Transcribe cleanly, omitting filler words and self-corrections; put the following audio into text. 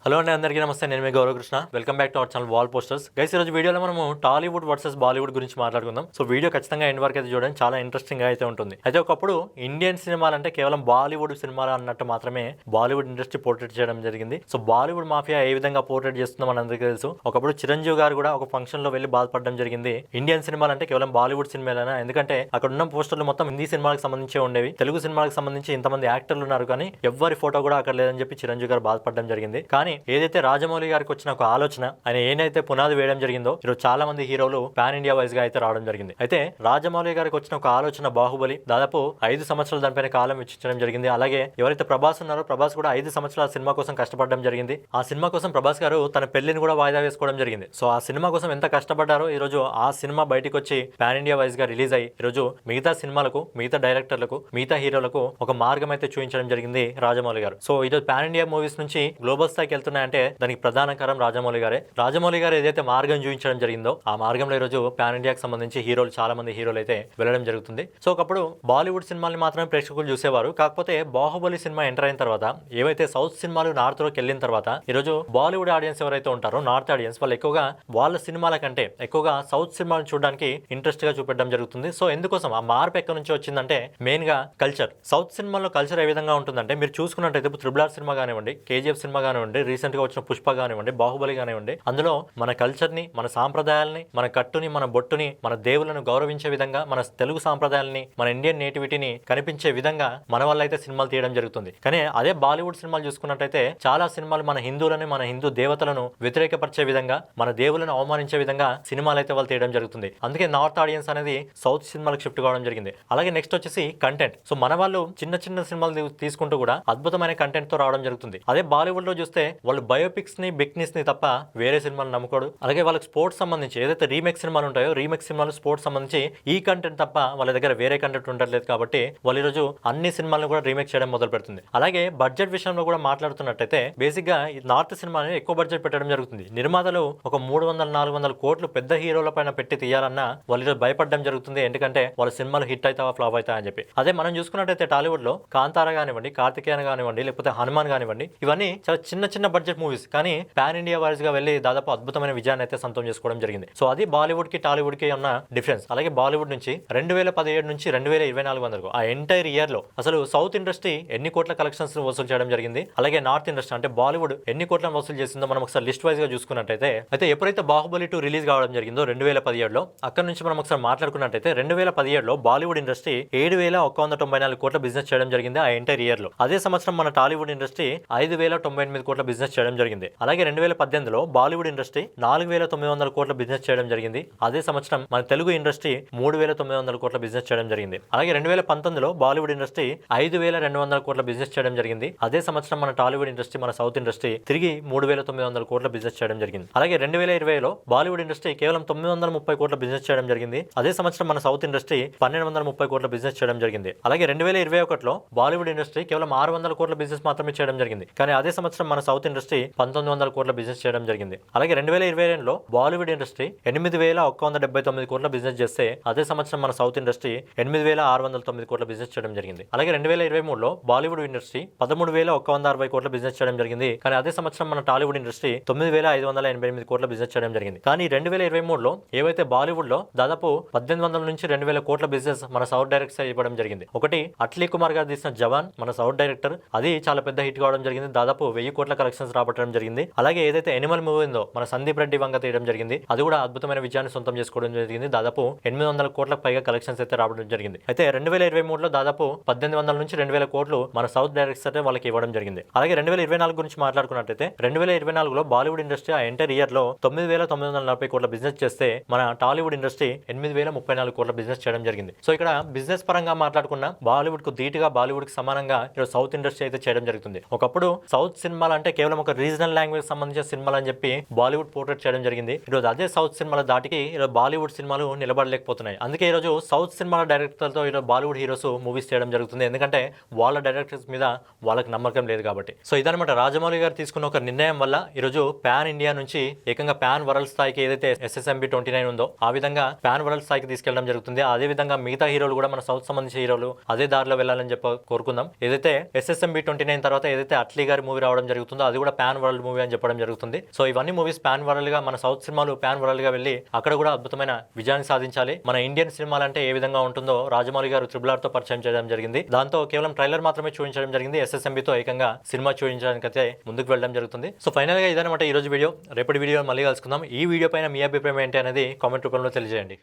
Hello అండి, అందరికీ నమస్తే. నేను మీ Gauravkrishna. Welcome back to our channel wall posters. Guys, ఈరోజు వీడియోలో మనము టాలీవుడ్ వర్సెస్ బాలీవుడ్ గురించి మాట్లాడుకుందాం. సో వీడియో ఖచ్చితంగా ఎండ్ వరకు అయితే చూడండి, చాలా ఇంట్రెస్టింగ్ గా అయితే ఉంటుంది. అయితే ఒకప్పుడు ఇండియన్ సినిమాలు అంటే కేవలం బాలీవుడ్ సినిమాలు అన్నట్టు మాత్రమే బాలీవుడ్ ఇండస్ట్రీ పోర్ట్రేట్ చేయడం జరిగింది. సో బాలీవుడ్ మాఫియా ఏ విధంగా పోర్ట్రేట్ చేస్తుందో మనందరికీ తెలుసు. ఒకప్పుడు చిరంజీవి గారు కూడా ఒక ఫంక్షన్ లో వెళ్లి బాధపడడం జరిగింది. ఇండియన్ సినిమాలు అంటే కేవలం బాలీవుడ్ సినిమాలైనా, ఎందుకంటే అక్కడ ఉన్న పోస్టర్లు మొత్తం హిందీ సినిమాలకు సంబంధించి ఉండేవి. తెలుగు సినిమాలకు సంబంధించి ఇంతమంది యాక్టర్లు ఉన్నారు కానీ ఎవ్వరి ఫోటో కూడా అక్కడ లేదని చెప్పి చిరంజీవి గారు బాధపడడం జరిగింది. కానీ ఏదైతే రాజమౌళి గారికి వచ్చిన ఒక ఆలోచన, ఆయన ఏదైతే పునాది వేయడం జరిగిందో, ఈరోజు చాలా మంది హీరోలు పాన్ ఇండియా వైజ్ గా అయితే రావడం జరిగింది. అయితే రాజమౌళి గారికి వచ్చిన ఒక ఆలోచన బాహుబలి దాదాపు 5 సంవత్సరాలు దానిపైన కాలం వెచ్చించడం జరిగింది. అలాగే ఎవరైతే ప్రభాస్ ఉన్నారో, ప్రభాస్ కూడా 5 సంవత్సరాల సినిమా కోసం కష్టపడడం జరిగింది. ఆ సినిమా కోసం ప్రభాస్ గారు తన పెళ్లిని కూడా వాయిదా వేసుకోవడం జరిగింది. సో ఆ సినిమా కోసం ఎంత కష్టపడ్డారో ఈ రోజు ఆ సినిమా బయటకు వచ్చి పాన్ ఇండియా వైజ్ గా రిలీజ్ అయ్యి ఈరోజు మిగతా సినిమాలకు, మిగతా డైరెక్టర్లకు, మిగతా హీరోలకు ఒక మార్గం అయితే చూపించడం జరిగింది రాజమౌళి గారు. సో ఈరోజు పాన్ ఇండియా మూవీస్ నుంచి గ్లోబల్ స్థాయికి వెళ్తున్నాయంటే దానికి ప్రధాన కారణం రాజమౌళి గారే. రాజమౌళి గారు ఏదైతే మార్గం చూపించడం జరిగిందో ఆ మార్గంలో ఈ రోజు పాన్ ఇండియాకి సంబంధించి హీరోలు, చాలా మంది హీరోలు అయితే వెళ్ళడం జరుగుతుంది. సో ఒకప్పుడు బాలీవుడ్ సినిమాల్ని మాత్రమే ప్రేక్షకులు చూసేవారు. కాకపోతే బాహుబలి సినిమా ఎంటర్ అయిన తర్వాత, ఏవైతే సౌత్ సినిమాలు నార్త్ లోకి వెళ్ళిన తర్వాత ఈరోజు బాలీవుడ్ ఆడియన్స్ ఎవరైతే ఉంటారో, నార్త్ ఆడియన్స్, వాళ్ళు ఎక్కువగా వాళ్ళ సినిమాల కంటే ఎక్కువగా సౌత్ సినిమాలను చూడడానికి ఇంట్రెస్ట్ గా చూపెట్టడం జరుగుతుంది. సో ఎందుకోసం ఆ మార్పు ఎక్కడి నుంచి వచ్చిందంటే మెయిన్ గా కల్చర్. సౌత్ సినిమాలో కల్చర్ ఏ విధంగా ఉంటుందంటే, మీరు చూసుకున్నట్టయితే ట్రిపుల్ ఆర్ సినిమా కానివ్వండి, కేజీఎఫ్ సినిమా కానివ్వండి, రీసెంట్ గా వచ్చిన పుష్ప కానివ్వండి, బాహుబలి కానివ్వండి, అందులో మన కల్చర్ ని, మన సాంప్రదాయాలని, మన కట్టుని, మన బొట్టుని, మన దేవులను గౌరవించే విధంగా, మన తెలుగు సాంప్రదాయాలని, మన ఇండియన్ నేటివిటీని కనిపించే విధంగా మన వల్ల అయితే సినిమాలు తీయడం జరుగుతుంది. కానీ అదే బాలీవుడ్ సినిమాలు చూసుకున్నట్టయితే చాలా సినిమాలు మన హిందువులని, మన హిందూ దేవతలను వ్యతిరేకపరిచే విధంగా, మన దేవులను అవమానించే విధంగా సినిమాలు అయితే వాళ్ళు తీయడం జరుగుతుంది. అందుకే నార్త్ ఆడియన్స్ అనేది సౌత్ సినిమాలకు షిఫ్ట్ కావడం జరిగింది. అలాగే నెక్స్ట్ వచ్చేసి కంటెంట్. సో మన వాళ్ళు చిన్న చిన్న సినిమాలు తీసుకుంటూ కూడా అద్భుతమైన కంటెంట్ తో రావడం జరుగుతుంది. అదే బాలీవుడ్ లో చూస్తే వాళ్ళు బయోపిక్స్ ని, బిక్నిస్ ని తప్ప వేరే సినిమాలు నమ్ముకోడు. అలాగే వాళ్ళకి స్పోర్ట్స్ సంబంధించి ఏదైతే రీమేక్ సినిమాలు ఉంటాయో, రీమేక్ సినిమాలు స్పోర్ట్స్ సంబంధించి ఈ కంటెంట్ తప్ప వాళ్ళ దగ్గర వేరే కంటెంట్ ఉండట్లేదు. కాబట్టి వాళ్ళు ఈ రోజు అన్ని సినిమాలను కూడా రీమేక్ చేయడం మొదలు పెడుతుంది. అలాగే బడ్జెట్ విషయంలో కూడా మాట్లాడుతున్నట్టయితే బేసిక్ గా నార్త్ సినిమాని ఎక్కువ బడ్జెట్ పెట్టడం జరుగుతుంది. నిర్మాతలు ఒక 300-400 కోట్లు పెద్ద హీరోల పైన పెట్టి తీయాలన్నా వాళ్ళు ఈరోజు భయపడడం జరుగుతుంది. ఎందుకంటే వాళ్ళ సినిమాలు హిట్ అవుతావా, ఫ్లాప్ అవుతాయా అని చెప్పి. అదే మనం చూసుకున్నట్టయితే టాలీవుడ్ లో కాంతార కానివ్వండి, కార్తికేయన్ కానివ్వండి, లేకపోతే హనుమాన్ కానివ్వండి, ఇవన్నీ చాలా చిన్న చిన్న బడ్జెట్ మూవీస్, కానీ పాన్ ఇండియా వైజ్ గా వెళ్ళి దాదాపు అద్భుతమైన విజయాన్ని అయితే సొంతం చేసుకోవడం జరిగింది. సో అది బాలీవుడ్ కి టాలీవుడ్ కి ఉన్న డిఫరెన్స్. అలాగే బాలీవుడ్ నుంచి 2017 నుంచి 2024 వరకు ఆ ఎంటైర్ ఇయర్ లో అసలు సౌత్ ఇండస్ట్రీ ఎన్ని కోట్ల కలెక్షన్స్ వసూలు చేయడం జరిగింది, అలాగే నార్త్ ఇండస్ట్రీ అంటే బాలీవుడ్ ఎన్ని కోట్లను వసూలు చేసిందో మనం ఒకసారి లిస్ట్ వైజ్ గా చూసుకున్నట్టయితే, అయితే ఎప్పుడైతే బాహుబలి 2 రిలీజ్ కావడం జరిగిందో 2017లో, అక్కడ నుంచి మనం ఒకసారి మాట్లాడుకున్నట్టయితే 2017లో బాలీవుడ్ ఇండస్ట్రీ 7,194 కోట్ల బిజినెస్ చేయడం జరిగింది ఆ ఎంటైర్ ఇయర్ లో. అదే సంవత్సరం మన టాలీవుడ్ ఇండస్ట్రీ 5,098 కోట్ల బిజినెస్ చేయడం జరిగింది. అలాగే 2018లో బాలీవుడ్ ఇండస్ట్రీ 4,900 కోట్ల బిజినెస్ చేయడం జరిగింది. అదే సంవత్సరం మన తెలుగు ఇండస్ట్రీ 3,900 కోట్ల బిజినెస్ చేయడం జరిగింది. అలాగే 2019లో బాలీవుడ్ ఇండస్ట్రీ 5,200 కోట్ల బిజినెస్ చేయడం జరిగింది. అదే సంవత్సరం మన టాలీవుడ్ ఇండస్ట్రీ, మన సౌత్ ఇండస్ట్రీ తిరిగి 3,900 కోట్ల బిజినెస్ చేయడం జరిగింది. అలాగే 2020లో బాలీవుడ్ ఇండస్ట్రీ కేవలం 930 కోట్ల బిజినెస్ చేయడం జరిగింది. అదే సంవత్సరం మన సౌత్ ఇండస్ట్రీ 1,230 కోట్ల బిజినెస్ చేయడం జరిగింది. అలాగే 2021లో బాలీవుడ్ ఇండస్ట్రీ కేవలం 600 కోట్ల బిజినెస్ మాత్రమే చేయడం జరిగింది. కానీ అదే సంవత్సరం మన సౌత్ ఇండస్ట్రీ 1,900 కోట్ల బిజినెస్ చేయడం జరిగింది. అలాగే 2022లో బాలీవుడ్ ఇండస్ట్రీ 8,179 కోట్ల బిజినెస్ చేస్తే, అదే సంవత్సరం మన సౌత్ ఇండస్ట్రీ 8,609 కోట్ల బిజినెస్ చేయడం జరిగింది. అలాగే 2023లో బాలీవుడ్ ఇండస్ట్రీ 13,160 కోట్ల బిజినెస్ చేయడం జరిగింది. కానీ అదే సంవత్సరం మన టాలీవుడ్ ఇండస్ట్రీ 9,588 కోట్ల బిజినెస్ చేయడం జరిగింది. కానీ 2023లో ఏవైతే బాలీవుడ్ లో దాదాపు 1,800 నుంచి 2,000 కోట్ల బిజినెస్ మన సౌత్ డైరెక్టర్ ఇవ్వడం జరిగింది. ఒకటి అట్లీ కుమార్ గారు తీసిన జవాన్, మన సౌత్ డైరెక్టర్, అది చాలా పెద్ద హిట్ కావడం జరిగింది. దాదాపు 1000 కోట్ల కలెక్షన్స్ రాబట్టడం జరిగింది. అలాగే ఏదైతే ఎనిమల్ మూవీ ఉందో మన సందీప్ రెడ్డి వంగ తీయడం జరిగింది, అది కూడా అద్భుతమైన విజయాన్ని సొంతం చేసుకోవడం జరిగింది. దాదాపు 800 కోట్లకు పైగా కలెక్షన్స్ అయితే రావడం జరిగింది. అయితే 2023లో దాదాపు 1,800 నుంచి 2,000 కోట్లు మన సౌత్ డైరెక్టర్స్ వాళ్ళకి ఇవ్వడం జరిగింది. అలాగే 2024 గురించి మాట్లాడుకున్నట్టయితే 2024లో బాలీవుడ్ ఇండస్ట్రీ ఆ ఎంటర్ ఇయర్ లో 9,940 కోట్ల బిజినెస్ చేస్తే, మన టాలీవుడ్ ఇండస్ట్రీ 8,034 కోట్ల బిజినెస్ చేయడం జరిగింది. సో ఇక్కడ బిజినెస్ పరంగా మాట్లాడుకున్న బాలీవుడ్ కు ధీటుగా, బాలీవుడ్ కి సమానంగా సౌత్ ఇండస్ట్రీ అయితే చేయడం జరుగుతుంది. ఒకప్పుడు సౌత్ సినిమాలు అంటే కేవలం ఒక రీజనల్ లాంగ్వేజ్ సంబంధించిన సినిమాలు అని చెప్పి బాలీవుడ్ పోర్ట్రేట్ చేయడం జరిగింది. ఈరోజు అదే సౌత్ సినిమాల దాటికి ఈరోజు బాలీవుడ్ సినిమాలు నిలబడలేకపోతున్నాయి. అందుకే ఈరోజు సౌత్ సినిమాల డైరెక్టర్లతో ఈరోజు బాలీవుడ్ హీరోస్ మూవీస్ చేయడం జరుగుతుంది. ఎందుకంటే వాళ్ళ డైరెక్టర్స్ మీద వాళ్ళకి నమ్మకం లేదు కాబట్టి. సో ఇదనమాట రాజమౌళి గారు తీసుకున్న ఒక నిర్ణయం వల్ల ఈరోజు పాన్ ఇండియా నుంచి ఏకంగా పాన్ వరల్డ్ స్థాయికి ఏదైతే SSMB 29 ఉందో ఆ విధంగా పాన్ వరల్డ్ స్థాయికి తీసుకెళ్లడం జరుగుతుంది. అదే విధంగా మిగతా హీరోలు కూడా మన సౌత్ సంబంధించిన హీరోలు అదే దారిలో వెళ్ళాలని చెప్పి కోరుకుందాం. ఏదైతే SSMB 29 తర్వాత ఏదైతే అట్లీ గారి మూవీ రావడం జరుగుతుందో అది కూడా పాన్ వరల్డ్ మూవీ అని చెప్పడం జరుగుతుంది. సో ఇవన్నీ మూవీస్ పాన్ వరల్డ్ గా, మన సౌత్ సినిమాలు పాన్ వరల్డ్ గా వెళ్ళి అక్కడ కూడా అద్భుతమైన విజయాన్ని సాధించాలి. మన ఇండియన్ సినిమాలు అంటే ఏ విధంగా ఉంటుందో రాజమౌళి గారు RRR తో పరిచయం చేయడం జరిగింది. దాంతో కేవలం ట్రైలర్ మాత్రమే చూపించడం జరిగింది. SSMB తో ఏకంగా సినిమా చూపించడానికి అయితే ముందుకు వెళ్ళడం జరుగుతుంది. సో ఫైనల్ గా ఇదన్నమాట ఈ రోజు వీడియో. రేపటి వీడియో మళ్ళీ కలుసుకుందాం. ఈ వీడియో పైన మీ అభిప్రాయం ఏంటి అనేది కామెంట్ రూపంలో తెలియజేయండి.